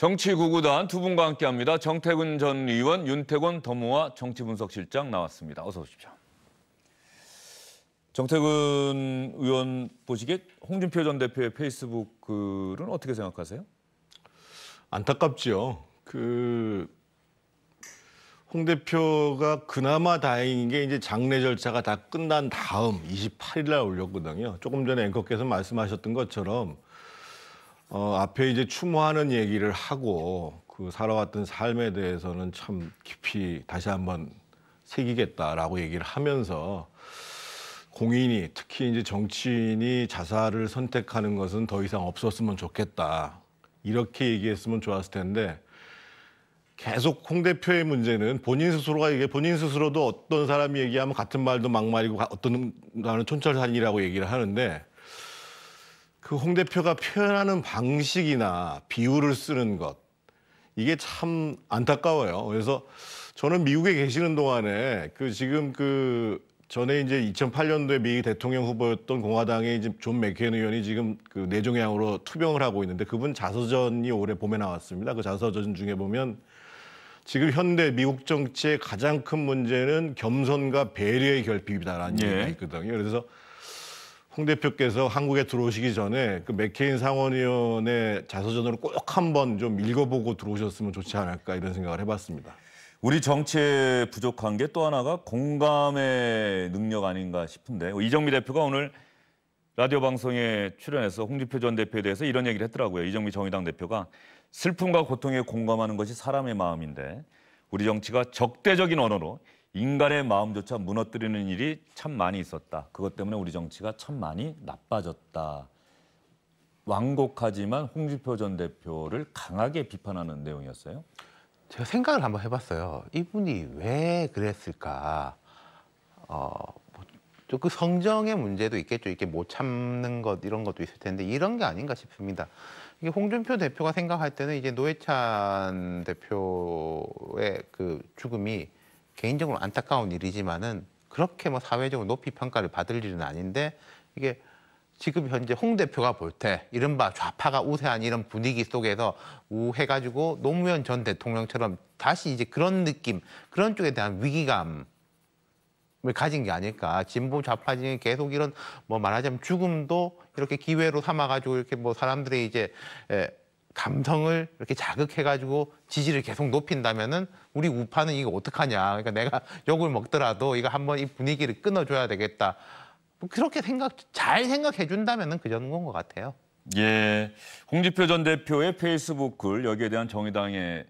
정치구구단 두 분과 함께합니다. 정태근 전 의원, 윤태곤 더모아 정치분석실장 나왔습니다. 어서 오십시오. 정태근 의원 보시기에 홍준표 전 대표의 페이스북 글은 어떻게 생각하세요? 안타깝지요. 홍 대표가 그나마 다행인 게 이제 장례 절차가 다 끝난 다음 28일 날 올렸거든요. 조금 전에 앵커께서 말씀하셨던 것처럼 앞에 이제 추모하는 얘기를 하고 그 살아왔던 삶에 대해서는 참 깊이 다시 한번 새기겠다라고 얘기를 하면서 공인이 특히 이제 정치인이 자살을 선택하는 것은 더 이상 없었으면 좋겠다. 이렇게 얘기했으면 좋았을 텐데 계속 홍 대표의 문제는 본인 스스로도 어떤 사람이 얘기하면 같은 말도 막말이고 어떤 말은 촌철살인이라고 얘기를 하는데 그 홍 대표가 표현하는 방식이나 비유를 쓰는 것 이게 참 안타까워요. 그래서 저는 미국에 계시는 동안에 전에 이제 2008년도에 미 대통령 후보였던 공화당의 이제 존 맥케인 의원이 지금 그 뇌종양으로 투병을 하고 있는데 그분 자서전이 올해 봄에 나왔습니다. 그 자서전 중에 보면 지금 현대 미국 정치의 가장 큰 문제는 겸손과 배려의 결핍이다라는 얘기가 있거든요. 그래서 홍 대표께서 한국에 들어오시기 전에 그 맥케인 상원의원의 자서전을 꼭 한번 좀 읽어보고 들어오셨으면 좋지 않을까 이런 생각을 해봤습니다. 우리 정치에 부족한 게 또 하나가 공감의 능력 아닌가 싶은데 이정미 대표가 오늘 라디오 방송에 출연해서 홍준표 전 대표에 대해서 이런 얘기를 했더라고요. 이정미 정의당 대표가 슬픔과 고통에 공감하는 것이 사람의 마음인데 우리 정치가 적대적인 언어로 인간의 마음조차 무너뜨리는 일이 참 많이 있었다. 그것 때문에 우리 정치가 참 많이 나빠졌다. 완곡하지만 홍준표 전 대표를 강하게 비판하는 내용이었어요. 제가 생각을 한번 해봤어요. 이분이 왜 그랬을까? 그 성정의 문제도 있겠죠. 이렇게 못 참는 것 이런 것도 있을 텐데 이런 게 아닌가 싶습니다. 이게 홍준표 대표가 생각할 때는 이제 노회찬 대표의 그 죽음이 개인적으로 안타까운 일이지만은 그렇게 뭐 사회적으로 높이 평가를 받을 일은 아닌데 이게 지금 현재 홍 대표가 볼 때 이른바 좌파가 우세한 이런 분위기 속에서 우해가지고 노무현 전 대통령처럼 다시 이제 그런 느낌, 그런 쪽에 대한 위기감을 가진 게 아닐까. 진보 좌파 중에 계속 이런 뭐 말하자면 죽음도 이렇게 기회로 삼아가지고 이렇게 뭐 사람들의 이제 감성을 이렇게 자극해가지고 지지를 계속 높인다면은 우리 우파는 이거 어떡하냐. 그러니까 내가 욕을 먹더라도 이거 한번 이 분위기를 끊어줘야 되겠다. 그렇게 잘 생각해 준다면은 그 정도인 것 같아요. 예, 홍준표 전 대표의 페이스북 글 여기에 대한 정의당의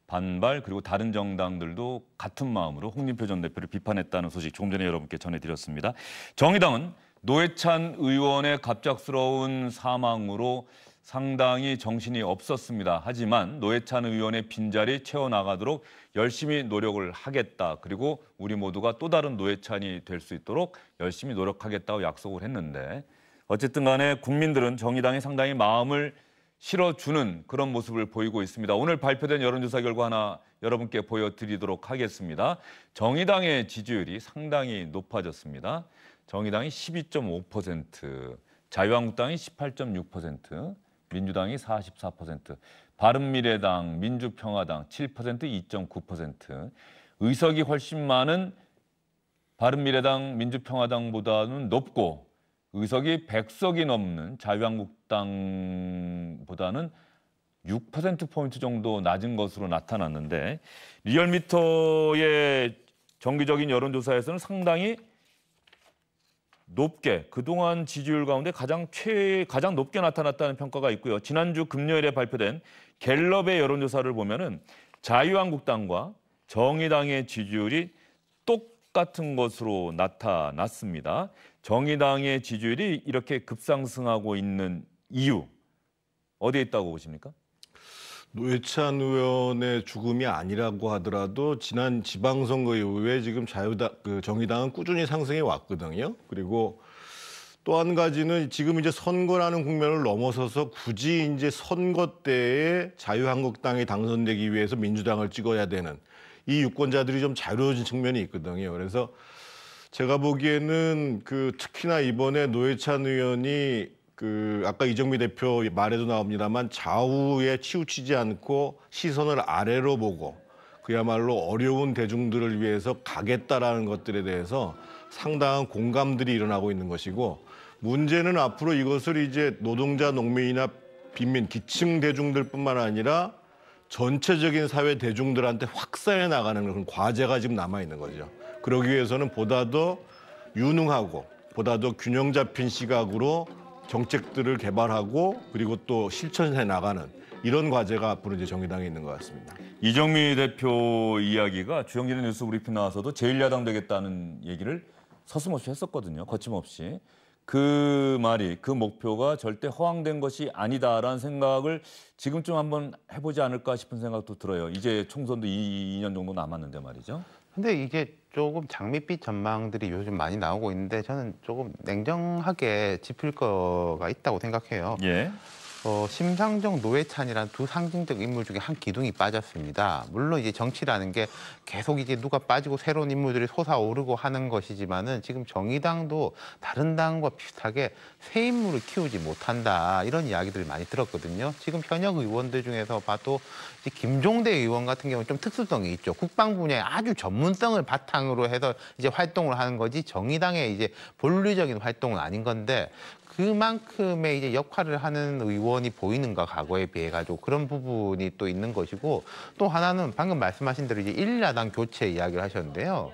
반발 그리고 다른 정당들도 같은 마음으로 홍준표 전 대표를 비판했다는 소식 조금 전에 여러분께 전해드렸습니다. 정의당은 노회찬 의원의 갑작스러운 사망으로 상당히 정신이 없었습니다. 하지만 노회찬 의원의 빈자리 채워나가도록 열심히 노력을 하겠다. 그리고 우리 모두가 또 다른 노회찬이 될 수 있도록 열심히 노력하겠다고 약속을 했는데 어쨌든 간에 국민들은 정의당이 상당히 마음을 실어주는 그런 모습을 보이고 있습니다. 오늘 발표된 여론조사 결과 하나 여러분께 보여드리도록 하겠습니다. 정의당의 지지율이 상당히 높아졌습니다. 정의당이 12.5%, 자유한국당이 18.6%, 민주당이 44%, 바른미래당, 민주평화당 7%, 2.9%, 의석이 훨씬 많은 바른미래당, 민주평화당보다는 높고 의석이 100석이 넘는 자유한국당보다는 6%포인트 정도 낮은 것으로 나타났는데 리얼미터의 정기적인 여론조사에서는 상당히 높게 그동안 지지율 가운데 가장 높게 나타났다는 평가가 있고요. 지난주 금요일에 발표된 갤럽의 여론조사를 보면은 자유한국당과 정의당의 지지율이 똑같은 것으로 나타났습니다. 정의당의 지지율이 이렇게 급상승하고 있는 이유 어디에 있다고 보십니까? 노회찬 의원의 죽음이 아니라고 하더라도 지난 지방선거 이후에 지금 정의당은 꾸준히 상승해 왔거든요. 그리고 또 한 가지는 지금 이제 선거라는 국면을 넘어서서 굳이 이제 선거 때에 자유한국당이 당선되기 위해서 민주당을 찍어야 되는 이 유권자들이 좀 자유로워진 측면이 있거든요. 그래서 제가 보기에는 특히나 이번에 노회찬 의원이 아까 이정미 대표 말에도 나옵니다만 좌우에 치우치지 않고 시선을 아래로 보고 그야말로 어려운 대중들을 위해서 가겠다라는 것들에 대해서 상당한 공감들이 일어나고 있는 것이고 문제는 앞으로 이것을 이제 노동자, 농민이나 빈민, 기층 대중들뿐만 아니라 전체적인 사회 대중들한테 확산해 나가는 그런 과제가 지금 남아 있는 거죠. 그러기 위해서는 보다 더 유능하고 보다 더 균형 잡힌 시각으로 정책들을 개발하고 그리고 또 실천해 나가는 이런 과제가 앞으로 이제 정의당에 있는 것 같습니다. 이정미 대표 이야기가 주영진의 뉴스 브리핑 나와서도 제1야당 되겠다는 얘기를 서슴없이 했었거든요. 거침없이. 그 말이, 그 목표가 절대 허황된 것이 아니다라는 생각을 지금쯤 한번 해보지 않을까 싶은 생각도 들어요. 이제 총선도 2년 정도 남았는데 말이죠. 근데 이게 조금 장밋빛 전망들이 요즘 많이 나오고 있는데 저는 조금 냉정하게 짚을 거가 있다고 생각해요. 예. 심상정, 노회찬이라는 두 상징적 인물 중에 한 기둥이 빠졌습니다. 물론 이제 정치라는 게 계속 이제 누가 빠지고 새로운 인물들이 솟아오르고 하는 것이지만은 지금 정의당도 다른 당과 비슷하게 새 인물을 키우지 못한다 이런 이야기들을 많이 들었거든요. 지금 현역 의원들 중에서 봐도 이제 김종대 의원 같은 경우는 좀 특수성이 있죠. 국방 분야에 아주 전문성을 바탕으로 해서 이제 활동을 하는 거지 정의당의 이제 본류적인 활동은 아닌 건데. 그만큼의 이제 역할을 하는 의원이 보이는가 과거에 비해 가지고 그런 부분이 또 있는 것이고 또 하나는 방금 말씀하신 대로 이제 1야당 교체 이야기를 하셨는데요.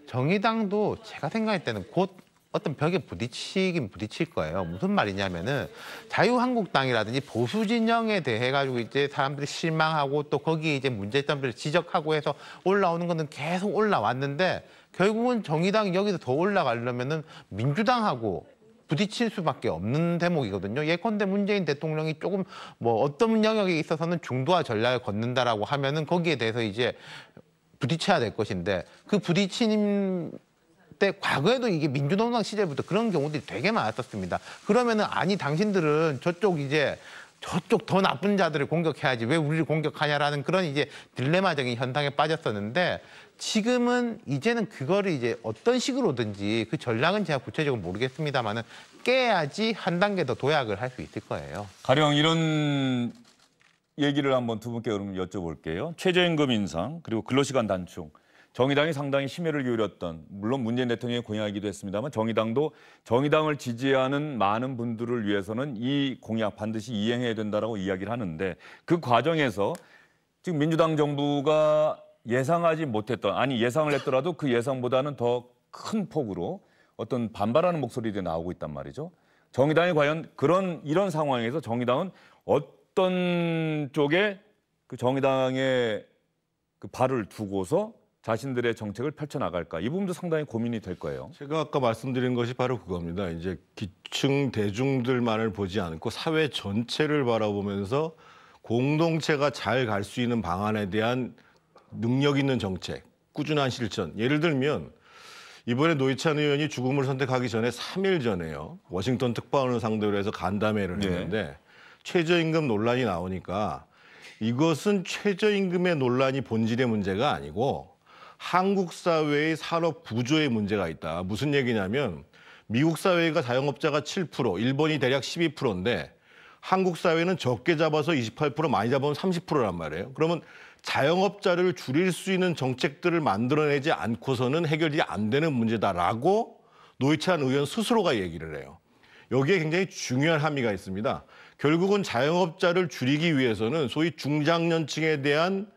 정의당도 제가 생각할 때는 곧 어떤 벽에 부딪히긴 부딪힐 거예요. 무슨 말이냐면은 자유한국당이라든지 보수 진영에 대해 가지고 이제 사람들이 실망하고 또 거기에 이제 문제점들을 지적하고 해서 올라오는 거는 계속 올라왔는데 결국은 정의당이 여기서 더 올라가려면은 민주당하고 부딪힐 수밖에 없는 대목이거든요. 예컨대 문재인 대통령이 조금 뭐 어떤 영역에 있어서는 중도화 전략을 걷는다라고 하면은 거기에 대해서 이제 부딪혀야 될 것인데 그 부딪힘 때 과거에도 이게 민주노당 시절부터 그런 경우들이 되게 많았었습니다. 그러면은 아니 당신들은 저쪽 더 나쁜 자들을 공격해야지 왜 우리를 공격하냐라는 그런 이제 딜레마적인 현상에 빠졌었는데 지금은 이제는 그거를 이제 어떤 식으로든지 그 전략은 제가 구체적으로 모르겠습니다만은 깨야지 한 단계 더 도약을 할 수 있을 거예요. 가령 이런 얘기를 한번 두 분께 그럼 여쭤볼게요. 최저임금 인상 그리고 근로시간 단축. 정의당이 상당히 심혈을 기울였던 물론 문재인 대통령의 공약이기도 했습니다만 정의당을 지지하는 많은 분들을 위해서는 이 공약 반드시 이행해야 된다라고 이야기를 하는데 그 과정에서 지금 민주당 정부가 예상하지 못했던 아니 예상을 했더라도 그 예상보다는 더 큰 폭으로 어떤 반발하는 목소리들이 나오고 있단 말이죠. 정의당이 과연 이런 상황에서 정의당은 어떤 쪽에 그 정의당의 그 발을 두고서 자신들의 정책을 펼쳐나갈까 이 부분도 상당히 고민이 될 거예요. 제가 아까 말씀드린 것이 바로 그겁니다. 이제 기층 대중들만을 보지 않고 사회 전체를 바라보면서 공동체가 잘 갈 수 있는 방안에 대한 능력 있는 정책, 꾸준한 실천. 예를 들면 이번에 노회찬 의원이 죽음을 선택하기 전에 3일 전에요. 워싱턴 특파원을 상대로 해서 간담회를 했는데 최저임금 논란이 나오니까 이것은 최저임금의 논란이 본질의 문제가 아니고 한국 사회의 산업 구조의 문제가 있다. 무슨 얘기냐면 미국 사회가 자영업자가 7%, 일본이 대략 12%인데 한국 사회는 적게 잡아서 28%, 많이 잡으면 30%란 말이에요. 그러면 자영업자를 줄일 수 있는 정책들을 만들어내지 않고서는 해결이 안 되는 문제다라고 노회찬 의원 스스로가 얘기를 해요. 여기에 굉장히 중요한 함의가 있습니다. 결국은 자영업자를 줄이기 위해서는 소위 중장년층에 대한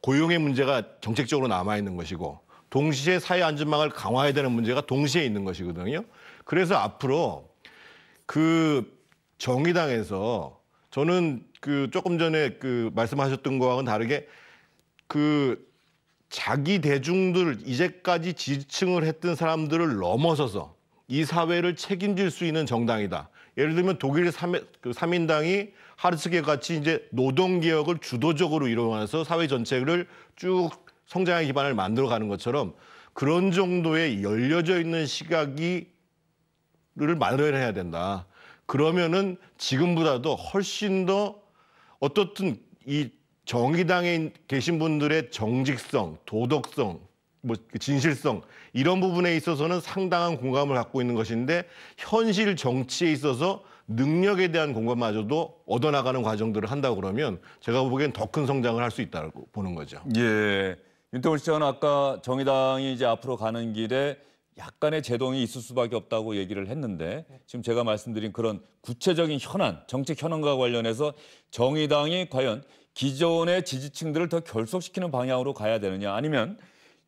고용의 문제가 정책적으로 남아있는 것이고 동시에 사회 안전망을 강화해야 되는 문제가 동시에 있는 것이거든요. 그래서 앞으로 그 정의당에서 저는 그 조금 전에 그 말씀하셨던 거와는 다르게 그 자기 대중들 이제까지 지지층을 했던 사람들을 넘어서서 이 사회를 책임질 수 있는 정당이다. 예를 들면 독일 3인당이 하르츠게 같이 이제 노동개혁을 주도적으로 이루어서 사회 전체를 쭉 성장의 기반을 만들어가는 것처럼 그런 정도의 열려져 있는 시각을 마련해야 된다. 그러면은 지금보다도 훨씬 더 어떻든 이 정의당에 계신 분들의 정직성, 도덕성, 뭐 진실성 이런 부분에 있어서는 상당한 공감을 갖고 있는 것인데 현실 정치에 있어서 능력에 대한 공감마저도 얻어나가는 과정들을 한다고 그러면 제가 보기엔 더 큰 성장을 할 수 있다고 보는 거죠. 예. 윤태곤 시장은 아까 정의당이 이제 앞으로 가는 길에 약간의 제동이 있을 수밖에 없다고 얘기를 했는데 지금 제가 말씀드린 그런 구체적인 현안, 정책 현안과 관련해서 정의당이 과연 기존의 지지층들을 더 결속시키는 방향으로 가야 되느냐 아니면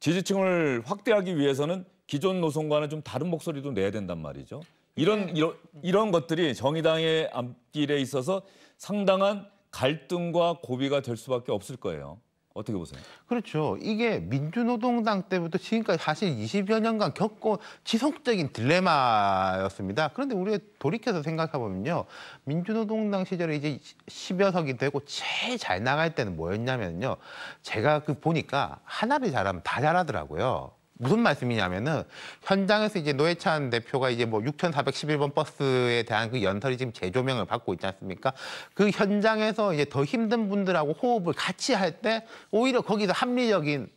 지지층을 확대하기 위해서는 기존 노선과는 좀 다른 목소리도 내야 된단 말이죠. 이런 것들이 정의당의 앞길에 있어서 상당한 갈등과 고비가 될 수밖에 없을 거예요. 어떻게 보세요? 그렇죠. 이게 민주노동당 때부터 지금까지 사실 20여 년간 겪고 지속적인 딜레마였습니다. 그런데 우리가 돌이켜서 생각해 보면요. 민주노동당 시절에 이제 10여 석이 되고 제일 잘 나갈 때는 뭐였냐면요. 제가 보니까 하나를 잘하면 다 잘하더라고요. 무슨 말씀이냐면은 현장에서 이제 노회찬 대표가 이제 뭐 6411번 버스에 대한 그 연설이 지금 재조명을 받고 있지 않습니까? 그 현장에서 이제 더 힘든 분들하고 호흡을 같이 할 때 오히려 거기서 합리적인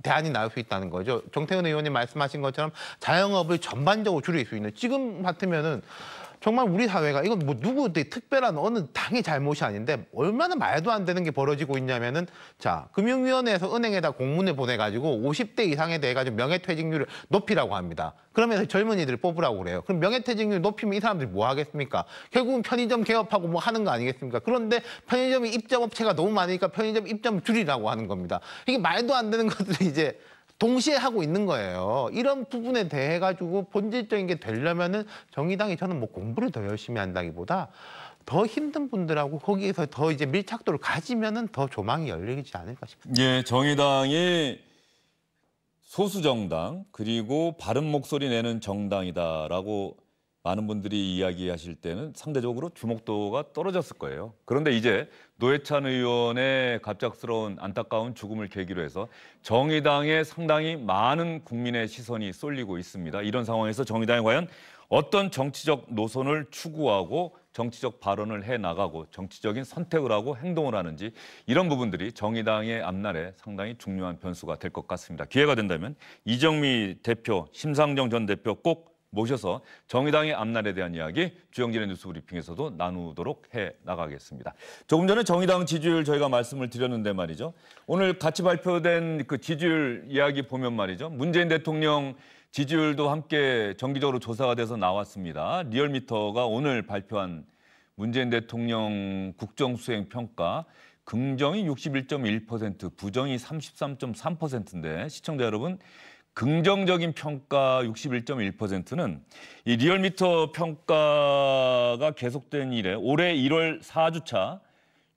대안이 나올 수 있다는 거죠. 정태근 의원님 말씀하신 것처럼 자영업을 전반적으로 줄일 수 있는 지금 같으면은 정말 우리 사회가 이건 뭐 누구 특별한 어느 당의 잘못이 아닌데 얼마나 말도 안 되는 게 벌어지고 있냐면은 자 금융위원회에서 은행에다 공문을 보내가지고 50대 이상에 대해 가지고 명예퇴직률을 높이라고 합니다. 그러면서 젊은이들을 뽑으라고 그래요. 그럼 명예퇴직률 높이면 이 사람들이 뭐 하겠습니까? 결국은 편의점 개업하고 뭐 하는 거 아니겠습니까? 그런데 편의점이 입점업체가 너무 많으니까 편의점 입점 줄이라고 하는 겁니다. 이게 말도 안 되는 것들이 이제 동시에 하고 있는 거예요. 이런 부분에 대해 가지고 본질적인 게 되려면은 정의당이 저는 뭐 공부를 더 열심히 한다기보다 더 힘든 분들하고 거기에서 더 이제 밀착도를 가지면은 더 조망이 열리지 않을까 싶습니다. 예, 정의당이 소수 정당 그리고 바른 목소리 내는 정당이다라고 많은 분들이 이야기하실 때는 상대적으로 주목도가 떨어졌을 거예요. 그런데 이제 노회찬 의원의 갑작스러운 안타까운 죽음을 계기로 해서 정의당에 상당히 많은 국민의 시선이 쏠리고 있습니다. 이런 상황에서 정의당이 과연 어떤 정치적 노선을 추구하고 정치적 발언을 해나가고 정치적인 선택을 하고 행동을 하는지 이런 부분들이 정의당의 앞날에 상당히 중요한 변수가 될 것 같습니다. 기회가 된다면 이정미 대표, 심상정 전 대표 꼭 모셔서 정의당의 앞날에 대한 이야기 주영진의 뉴스 브리핑에서도 나누도록 해나가겠습니다. 조금 전에 정의당 지지율 저희가 말씀을 드렸는데 말이죠. 오늘 같이 발표된 그 지지율 이야기 보면 말이죠. 문재인 대통령 지지율도 함께 정기적으로 조사가 돼서 나왔습니다. 리얼미터가 오늘 발표한 문재인 대통령 국정수행 평가 긍정이 61.1%, 부정이 33.3%인데 시청자 여러분 긍정적인 평가 61.1%는 이 리얼미터 평가가 계속된 이래 올해 1월 4주차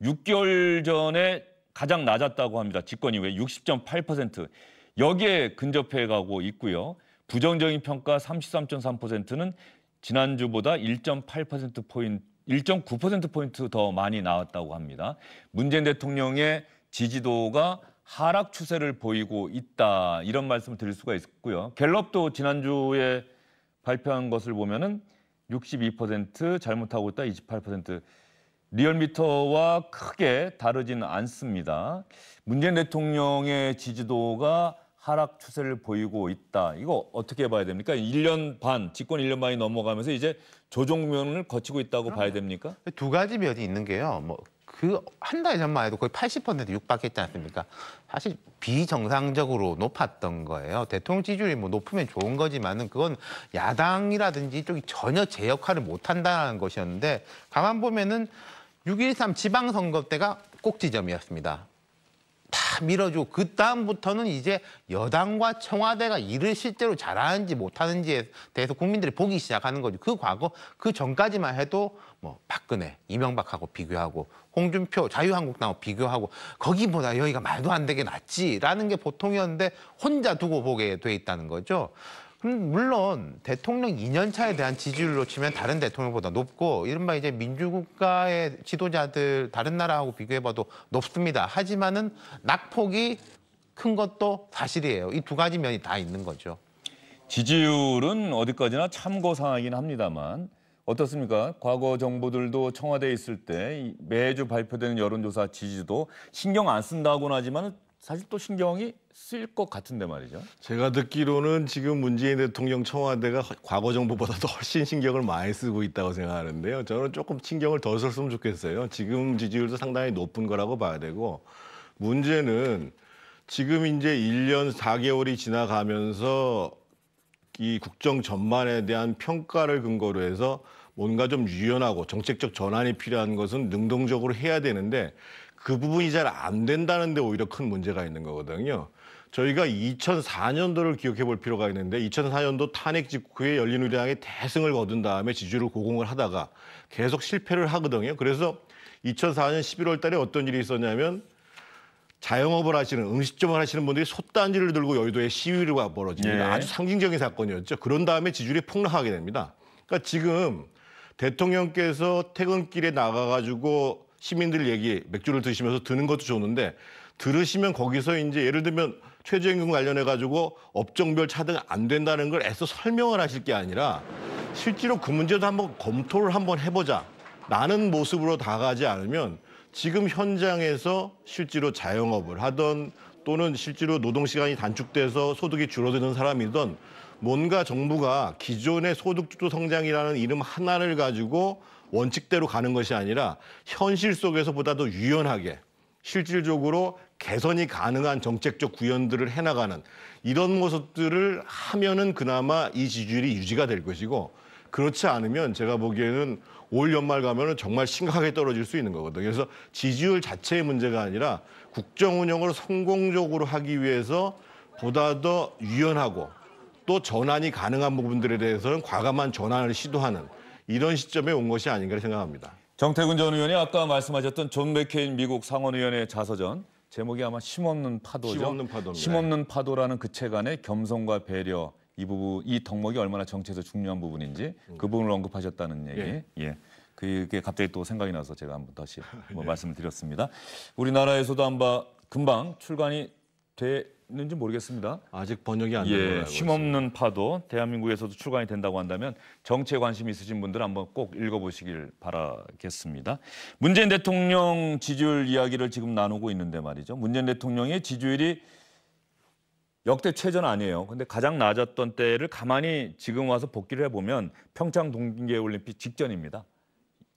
6개월 전에 가장 낮았다고 합니다. 집권 이후에 60.8%. 여기에 근접해 가고 있고요. 부정적인 평가 33.3%는 지난주보다 1.8%포인트, 1.9%포인트 더 많이 나왔다고 합니다. 문재인 대통령의 지지도가 하락 추세를 보이고 있다. 이런 말씀을 드릴 수가 있고요. 갤럽도 지난주에 발표한 것을 보면은 62%, 잘못하고 있다 28%. 리얼미터와 크게 다르지는 않습니다. 문재인 대통령의 지지도가 하락 추세를 보이고 있다. 이거 어떻게 봐야 됩니까? 1년 반, 집권 1년 반이 넘어가면서 이제 조정면을 거치고 있다고 봐야 됩니까? 두 가지 면이 있는 게요. 그 한 달 전만 해도 거의 80% 육박했지 않습니까? 사실 비정상적으로 높았던 거예요. 대통령 지지율이 뭐 높으면 좋은 거지만은 그건 야당이라든지 이쪽이 전혀 제 역할을 못 한다는 것이었는데 가만 보면은 6.13 지방선거 때가 꼭지점이었습니다. 다 밀어주고 그 다음부터는 이제 여당과 청와대가 일을 실제로 잘하는지 못하는지에 대해서 국민들이 보기 시작하는 거죠. 그 과거 그 전까지만 해도 뭐 박근혜, 이명박하고 비교하고 홍준표, 자유한국당하고 비교하고 거기보다 여기가 말도 안 되게 낫지라는 게 보통이었는데 혼자 두고 보게 돼 있다는 거죠. 물론 대통령 2년 차에 대한 지지율로 치면 다른 대통령보다 높고 이른바 이제 민주국가의 지도자들 다른 나라하고 비교해봐도 높습니다. 하지만은 낙폭이 큰 것도 사실이에요. 이 두 가지 면이 다 있는 거죠. 지지율은 어디까지나 참고 상하긴 합니다만 어떻습니까? 과거 정부들도 청와대에 있을 때 매주 발표되는 여론조사 지지도 신경 안 쓴다고는 하지만 사실 또 신경이 쓰일 것 같은데 말이죠. 제가 듣기로는 지금 문재인 대통령 청와대가 과거 정부보다도 훨씬 신경을 많이 쓰고 있다고 생각하는데요. 저는 조금 신경을 더 썼으면 좋겠어요. 지금 지지율도 상당히 높은 거라고 봐야 되고, 문제는 지금 이제 1년 4개월이 지나가면서 이 국정 전반에 대한 평가를 근거로 해서 뭔가 좀 유연하고 정책적 전환이 필요한 것은 능동적으로 해야 되는데, 그 부분이 잘 안 된다는 데 오히려 큰 문제가 있는 거거든요. 저희가 2004년도를 기억해 볼 필요가 있는데, 2004년도 탄핵 직후에 열린우리당이 대승을 거둔 다음에 지지율을 고공을 하다가 계속 실패를 하거든요. 그래서 2004년 11월 달에 어떤 일이 있었냐면, 자영업을 하시는, 음식점을 하시는 분들이 솥단지를 들고 여의도에 시위를 벌어집니다. 예. 아주 상징적인 사건이었죠. 그런 다음에 지지율이 폭락하게 됩니다. 그러니까 지금 대통령께서 퇴근길에 나가가지고 시민들 얘기, 맥주를 드시면서 듣는 것도 좋은데, 들으시면 거기서 이제 예를 들면 최저임금 관련해가지고 업종별 차등 안 된다는 걸 애써 설명을 하실 게 아니라 실제로 그 문제도 한번 검토를 한번 해보자 라는 모습으로 다가가지 않으면 지금 현장에서 실제로 자영업을 하던 또는 실제로 노동시간이 단축돼서 소득이 줄어드는 사람이든 뭔가 정부가 기존의 소득주도 성장이라는 이름 하나를 가지고 원칙대로 가는 것이 아니라 현실 속에서 보다 더 유연하게 실질적으로 개선이 가능한 정책적 구현들을 해나가는 이런 모습들을 하면은 그나마 이 지지율이 유지가 될 것이고, 그렇지 않으면 제가 보기에는 올 연말 가면은 정말 심각하게 떨어질 수 있는 거거든요. 그래서 지지율 자체의 문제가 아니라 국정 운영을 성공적으로 하기 위해서 보다 더 유연하고 또 전환이 가능한 부분들에 대해서는 과감한 전환을 시도하는 이런 시점에 온 것이 아닌가 생각합니다. 정태근 전 의원이 아까 말씀하셨던 존 맥케인 미국 상원의원의 자서전, 제목이 아마 힘없는 파도죠. 힘없는 파도입니다. 힘없는 파도라는 그 책 안에 겸손과 배려, 이 부분, 이 덕목이 얼마나 정치에서 중요한 부분인지 그 부분을 언급하셨다는 얘기. 예. 예. 그게 갑자기 또 생각이 나서 제가 한번 다시 말씀을 드렸습니다. 우리나라에서도 금방 출간이 되는지 모르겠습니다. 아직 번역이 안 된 걸로 알고 있습니다. 힘없는 파도, 대한민국에서도 출간이 된다고 한다면 정치에 관심 있으신 분들은 한번 꼭 읽어보시길 바라겠습니다. 문재인 대통령 지지율 이야기를 지금 나누고 있는데 말이죠. 문재인 대통령의 지지율이 역대 최저는 아니에요. 근데 가장 낮았던 때를 가만히 지금 와서 복기를 해보면 평창 동계올림픽 직전입니다.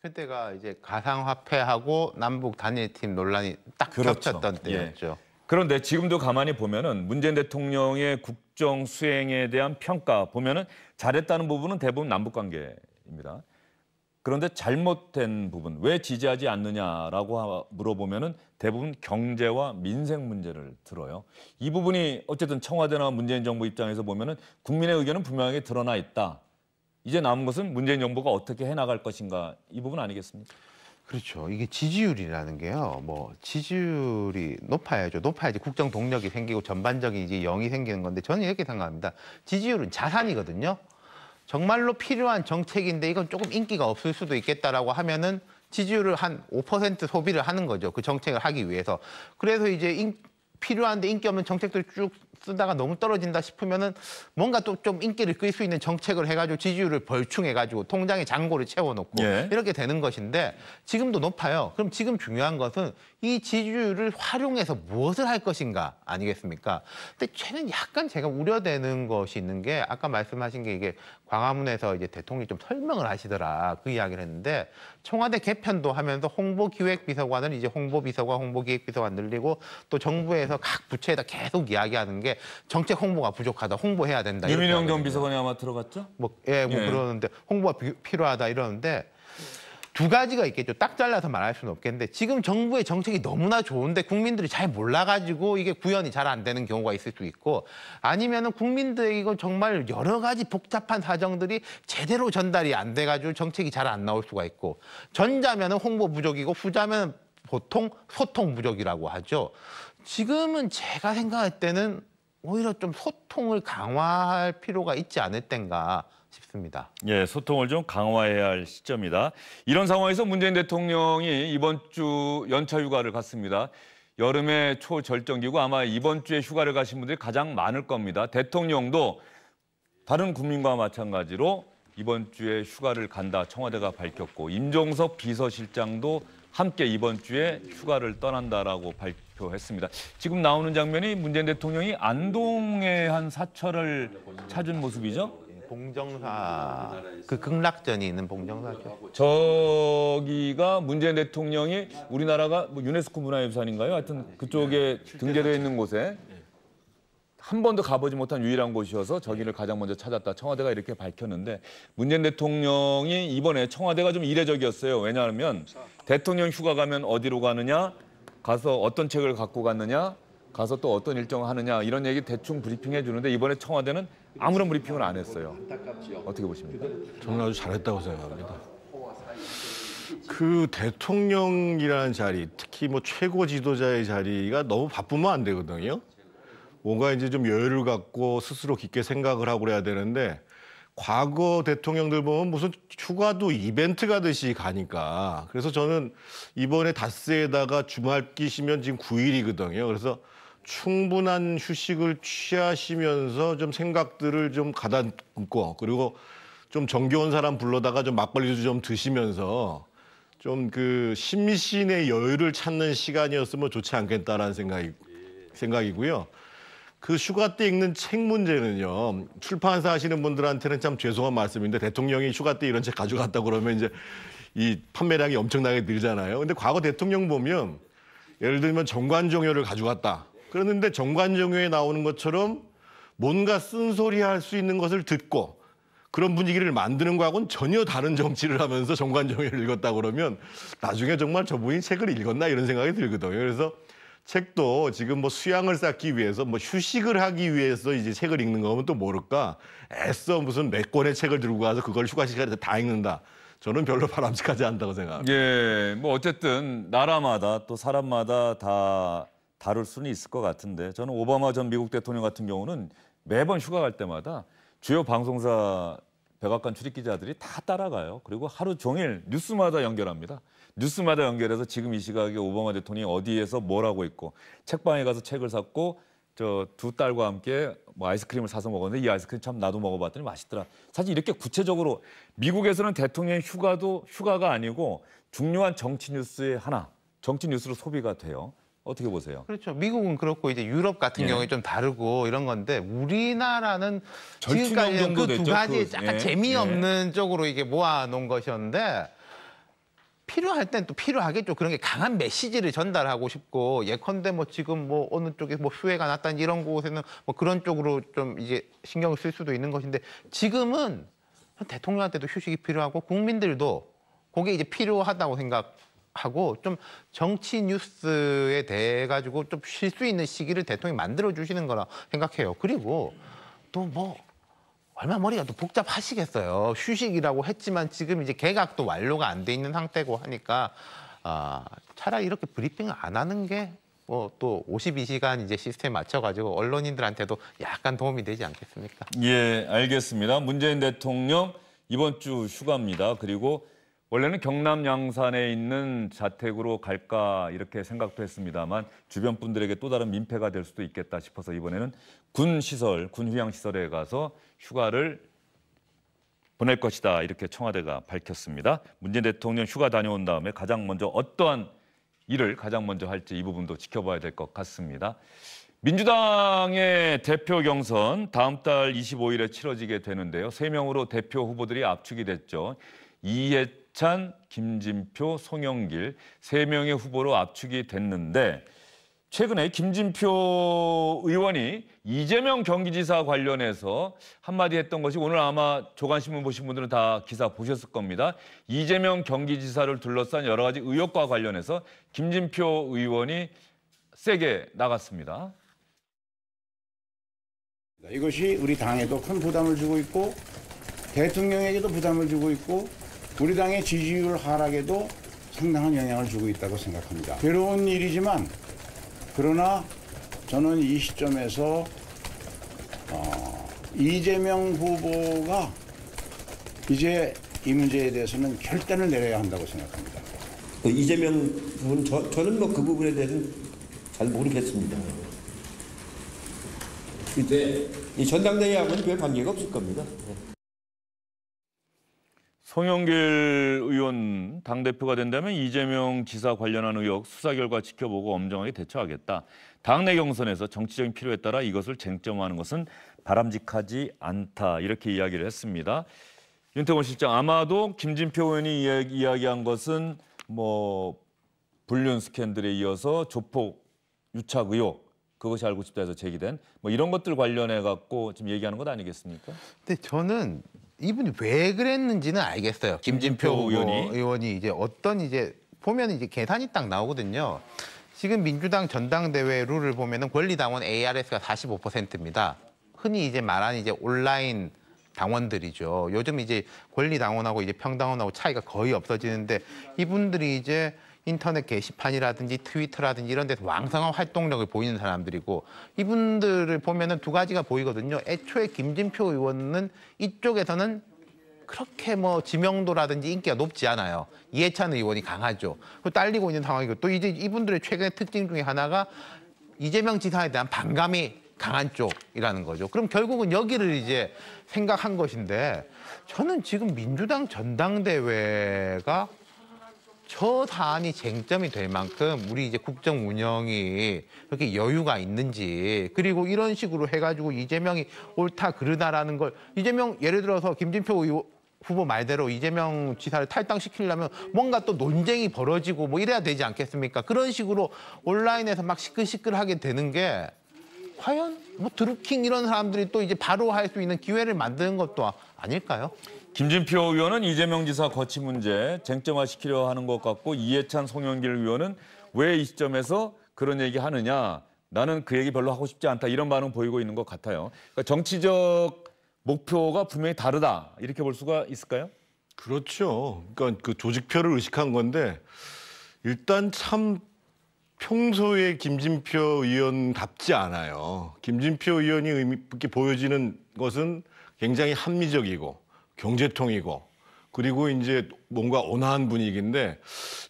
그때가 이제 가상화폐하고 남북 단일팀 논란이 딱 그렇죠. 겹쳤던 때였죠. 예. 그런데 지금도 가만히 보면은 문재인 대통령의 국정 수행에 대한 평가 보면은 잘했다는 부분은 대부분 남북 관계입니다. 그런데 잘못된 부분, 왜 지지하지 않느냐라고 물어보면은 대부분 경제와 민생 문제를 들어요. 이 부분이 어쨌든 청와대나 문재인 정부 입장에서 보면은 국민의 의견은 분명하게 드러나 있다. 이제 남은 것은 문재인 정부가 어떻게 해나갈 것인가, 이 부분 아니겠습니까? 그렇죠. 이게 지지율이라는 게요. 뭐 지지율이 높아야죠. 높아야지 국정 동력이 생기고 전반적인 이제 영이 생기는 건데, 저는 이렇게 생각합니다. 지지율은 자산이거든요. 정말로 필요한 정책인데 이건 조금 인기가 없을 수도 있겠다라고 하면은 지지율을 한 5% 소비를 하는 거죠. 그 정책을 하기 위해서. 그래서 이제 필요한데 인기 없는 정책들 쭉 쓰다가 너무 떨어진다 싶으면은 뭔가 또 좀 인기를 끌 수 있는 정책을 해가지고 지지율을 벌충해가지고 통장에 잔고를 채워놓고 예. 이렇게 되는 것인데, 지금도 높아요. 그럼 지금 중요한 것은 이 지지율을 활용해서 무엇을 할 것인가 아니겠습니까? 근데 저는 약간 제가 우려되는 것이 있는 게, 아까 말씀하신 게 이게 광화문에서 이제 대통령이 좀 설명을 하시더라, 그 이야기를 했는데, 청와대 개편도 하면서 홍보기획비서관을 이제 홍보비서관, 홍보기획비서관 늘리고 또 정부에서 각 부처에다 계속 이야기하는 게 정책 홍보가 부족하다, 홍보해야 된다. 유민영 전 비서관이 아마 들어갔죠? 예. 예. 그러는데 홍보가 필요하다 이러는데, 두 가지가 있겠죠. 딱 잘라서 말할 수는 없겠는데, 지금 정부의 정책이 너무나 좋은데 국민들이 잘 몰라가지고 이게 구현이 잘 안 되는 경우가 있을 수 있고, 아니면은 국민들에게 이거 정말 여러 가지 복잡한 사정들이 제대로 전달이 안 돼가지고 정책이 잘 안 나올 수가 있고, 전자면은 홍보 부족이고 후자면은 보통 소통 부족이라고 하죠. 지금은 제가 생각할 때는 오히려 좀 소통을 강화할 필요가 있지 않을 땐가 싶습니다. 예, 소통을 좀 강화해야 할 시점이다. 이런 상황에서 문재인 대통령이 이번 주 연차 휴가를 갔습니다. 여름의 초절정기고 아마 이번 주에 휴가를 가신 분들이 가장 많을 겁니다. 대통령도 다른 국민과 마찬가지로 이번 주에 휴가를 간다 청와대가 밝혔고, 임종석 비서실장도 함께 이번 주에 휴가를 떠난다라고 발표했습니다. 지금 나오는 장면이 문재인 대통령이 안동의 한 사찰을 찾은 모습이죠? 봉정사, 그 극락전이 있는 봉정사죠. 저기가 문재인 대통령이 우리나라가 뭐 유네스코 문화유산인가요? 하여튼 그쪽에 등재되어 있는 곳에 한 번도 가보지 못한 유일한 곳이어서 저기를 가장 먼저 찾았다. 청와대가 이렇게 밝혔는데 문재인 대통령이 이번에 청와대가 좀 이례적이었어요. 왜냐하면 대통령 휴가 가면 어디로 가느냐, 가서 어떤 책을 갖고 갔느냐, 가서 또 어떤 일정을 하느냐 이런 얘기 대충 브리핑해 주는데 이번에 청와대는 아무런 브리핑을 안 했어요. 어떻게 보십니까? 저는 아주 잘했다고 생각합니다. 그 대통령이라는 자리, 특히 뭐 최고 지도자의 자리가 너무 바쁘면 안 되거든요. 뭔가 이제 좀 여유를 갖고 스스로 깊게 생각을 하고 그래야 되는데 과거 대통령들 보면 무슨 휴가도 이벤트 가듯이 가니까 그래서 저는 이번에 닷새에다가 주말 끼시면 지금 9일이거든요. 그래서 충분한 휴식을 취하시면서 좀 생각들을 좀 가다듬고 그리고 좀 정겨운 사람 불러다가 좀 막걸리도 좀 드시면서 좀 그 심신의 여유를 찾는 시간이었으면 좋지 않겠다라는 생각이고요. 그 휴가 때 읽는 책 문제는요. 출판사 하시는 분들한테는 참 죄송한 말씀인데 대통령이 휴가 때 이런 책 가져갔다 그러면 이제 이 판매량이 엄청나게 늘잖아요. 근데 과거 대통령 보면 예를 들면 정관종효를 가져갔다. 그러는데 정관종효에 나오는 것처럼 뭔가 쓴소리 할 수 있는 것을 듣고 그런 분위기를 만드는 거하고는 전혀 다른 정치를 하면서 정관종효를 읽었다 그러면 나중에 정말 저분이 책을 읽었나 이런 생각이 들거든요. 그래서 책도 지금 뭐 수양을 쌓기 위해서 뭐 휴식을 하기 위해서 이제 책을 읽는 거면 또 모를까 애써 무슨 몇 권의 책을 들고 가서 그걸 휴가 시간에 다 읽는다. 저는 별로 바람직하지 않다고 생각합니다. 예, 뭐 어쨌든 나라마다 또 사람마다 다 다룰 수는 있을 것 같은데 저는 오바마 전 미국 대통령 같은 경우는 매번 휴가 갈 때마다 주요 방송사 백악관 출입기자들이 다 따라가요. 그리고 하루 종일 뉴스마다 연결합니다. 뉴스마다 연결해서 지금 이 시각에 오바마 대통령이 어디에서 뭘 하고 있고 책방에 가서 책을 샀고 저 두 딸과 함께 뭐 아이스크림을 사서 먹었는데 이 아이스크림 참 나도 먹어봤더니 맛있더라. 사실 이렇게 구체적으로 미국에서는 대통령 휴가도 휴가가 아니고 중요한 정치 뉴스의 하나, 정치 뉴스로 소비가 돼요. 어떻게 보세요? 그렇죠. 미국은 그렇고 이제 유럽 같은 예. 경우에 좀 다르고 이런 건데 우리나라는 절친형 지금까지 정도 그 두 됐죠? 가지 그, 약간 예. 재미없는 쪽으로 이게 모아놓은 것이었는데 필요할 땐 또 필요하겠죠. 그런 게 강한 메시지를 전달하고 싶고 예컨대 뭐 지금 뭐 어느 쪽에 뭐 수해가 났다든지 이런 곳에는 뭐 그런 쪽으로 좀 이제 신경을 쓸 수도 있는 것인데 지금은 대통령한테도 휴식이 필요하고 국민들도 그게 이제 필요하다고 생각하고 좀 정치 뉴스에 대해 가지고 좀 쉴 수 있는 시기를 대통령이 만들어 주시는 거라 생각해요. 그리고 또 뭐 얼마 머리가 또 복잡하시겠어요. 휴식이라고 했지만 지금 이제 개각도 완료가 안 돼 있는 상태고 하니까 차라리 이렇게 브리핑을 안 하는 게 뭐 또 52시간 이제 시스템 맞춰가지고 언론인들한테도 약간 도움이 되지 않겠습니까? 예, 알겠습니다. 문재인 대통령 이번 주 휴가입니다. 그리고 원래는 경남 양산에 있는 자택으로 갈까 이렇게 생각도 했습니다만 주변 분들에게 또 다른 민폐가 될 수도 있겠다 싶어서 이번에는 군 시설, 군 휴양 시설에 가서 휴가를 보낼 것이다 이렇게 청와대가 밝혔습니다. 문재인 대통령 휴가 다녀온 다음에 가장 먼저 어떠한 일을 가장 먼저 할지 이 부분도 지켜봐야 될 것 같습니다. 민주당의 대표 경선 다음 달 25일에 치러지게 되는데요. 3명으로 대표 후보들이 압축이 됐죠. 이해찬, 김진표, 송영길 3명의 후보로 압축이 됐는데 최근에 김진표 의원이 이재명 경기지사 관련해서 한마디 했던 것이 오늘 아마 조간신문 보신 분들은 다 기사 보셨을 겁니다. 이재명 경기지사를 둘러싼 여러 가지 의혹과 관련해서 김진표 의원이 세게 나갔습니다. 이것이 우리 당에도 큰 부담을 주고 있고 대통령에게도 부담을 주고 있고 우리 당의 지지율 하락에도 상당한 영향을 주고 있다고 생각합니다. 괴로운 일이지만 그러나 저는 이 시점에서 이재명 후보가 이제 이 문제에 대해서는 결단을 내려야 한다고 생각합니다. 이재명 후보는 저는 뭐 그 부분에 대해서는 잘 모르겠습니다. 근데 이 전당대회하고는 별 관계가 없을 겁니다. 송영길 의원 당대표가 된다면 이재명 지사 관련한 의혹 수사 결과 지켜보고 엄정하게 대처하겠다. 당내 경선에서 정치적인 필요에 따라 이것을 쟁점화하는 것은 바람직하지 않다. 이렇게 이야기를 했습니다. 윤태곤 실장, 아마도 김진표 의원이 이야기한 것은 뭐 불륜 스캔들에 이어서 조폭 유착 의혹, 그것이 알고 싶다 해서 제기된 뭐 이런 것들 관련해 갖고 지금 얘기하는 것 아니겠습니까? 근데 저는 이분이 왜 그랬는지는 알겠어요. 김진표 의원이 이제 어떤 이제 보면 이제 계산이 딱 나오거든요. 지금 민주당 전당대회 룰을 보면은 권리당원 ARS가 45%입니다. 흔히 이제 말하는 이제 온라인 당원들이죠. 요즘 이제 권리당원하고 이제 평당원하고 차이가 거의 없어지는데 이분들이 이제 인터넷 게시판이라든지 트위터라든지 이런 데서 왕성한 활동력을 보이는 사람들이고 이분들을 보면은 두 가지가 보이거든요. 애초에 김진표 의원은 이쪽에서는 그렇게 뭐 지명도라든지 인기가 높지 않아요. 이해찬 의원이 강하죠. 딸리고 있는 상황이고 또 이제 이분들의 최근의 특징 중에 하나가 이재명 지사에 대한 반감이 강한 쪽이라는 거죠. 그럼 결국은 여기를 이제 생각한 것인데 저는 지금 민주당 전당대회가 저 사안이 쟁점이 될 만큼 우리 이제 국정 운영이 그렇게 여유가 있는지 그리고 이런 식으로 해가지고 이재명이 옳다 그르다라는 걸 이재명 예를 들어서 김진표 후보 말대로 이재명 지사를 탈당시키려면 뭔가 또 논쟁이 벌어지고 뭐 이래야 되지 않겠습니까? 그런 식으로 온라인에서 막 시끌시끌하게 되는 게 과연 뭐 드루킹 이런 사람들이 또 이제 바로 할 수 있는 기회를 만드는 것도 아닐까요? 김진표 의원은 이재명 지사 거취 문제 쟁점화시키려 하는 것 같고 이해찬, 송영길 의원은 왜 이 시점에서 그런 얘기 하느냐. 나는 그 얘기 별로 하고 싶지 않다. 이런 반응 보이고 있는 것 같아요. 그러니까 정치적 목표가 분명히 다르다. 이렇게 볼 수가 있을까요? 그렇죠. 그러니까 그 조직표를 의식한 건데 일단 참 평소에 김진표 의원답지 않아요. 김진표 의원이 의미 있게 보여지는 것은 굉장히 합리적이고 경제통이고 그리고 이제 뭔가 온화한 분위기인데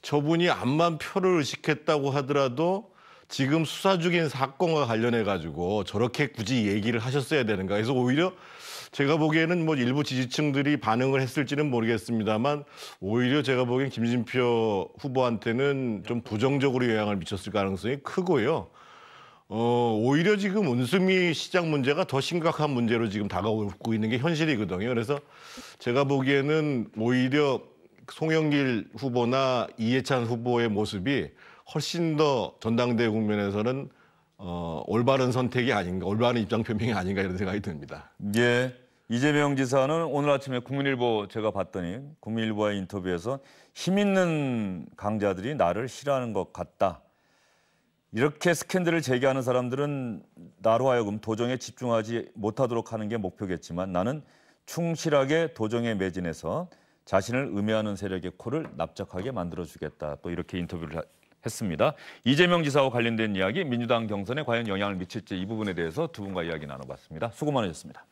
저분이 암만 표를 의식했다고 하더라도 지금 수사 중인 사건과 관련해 가지고 저렇게 굳이 얘기를 하셨어야 되는가. 그래서 오히려 제가 보기에는 뭐 일부 지지층들이 반응을 했을지는 모르겠습니다만 오히려 제가 보기엔 김진표 후보한테는 좀 부정적으로 영향을 미쳤을 가능성이 크고요. 오히려 지금 운수미 시장 문제가 더 심각한 문제로 지금 다가오고 있는 게 현실이거든요. 그래서 제가 보기에는 오히려 송영길 후보나 이해찬 후보의 모습이 훨씬 더 전당대회 국면에서는 올바른 선택이 아닌가, 올바른 입장 표명이 아닌가 이런 생각이 듭니다. 예, 이재명 지사는 오늘 아침에 국민일보 제가 봤더니 국민일보와의 인터뷰에서 힘 있는 강자들이 나를 싫어하는 것 같다. 이렇게 스캔들을 제기하는 사람들은 나로 하여금 도정에 집중하지 못하도록 하는 게 목표겠지만 나는 충실하게 도정에 매진해서 자신을 음해하는 세력의 코를 납작하게 만들어주겠다. 또 이렇게 인터뷰를 했습니다. 이재명 지사와 관련된 이야기, 민주당 경선에 과연 영향을 미칠지 이 부분에 대해서 두 분과 이야기 나눠봤습니다. 수고 많으셨습니다.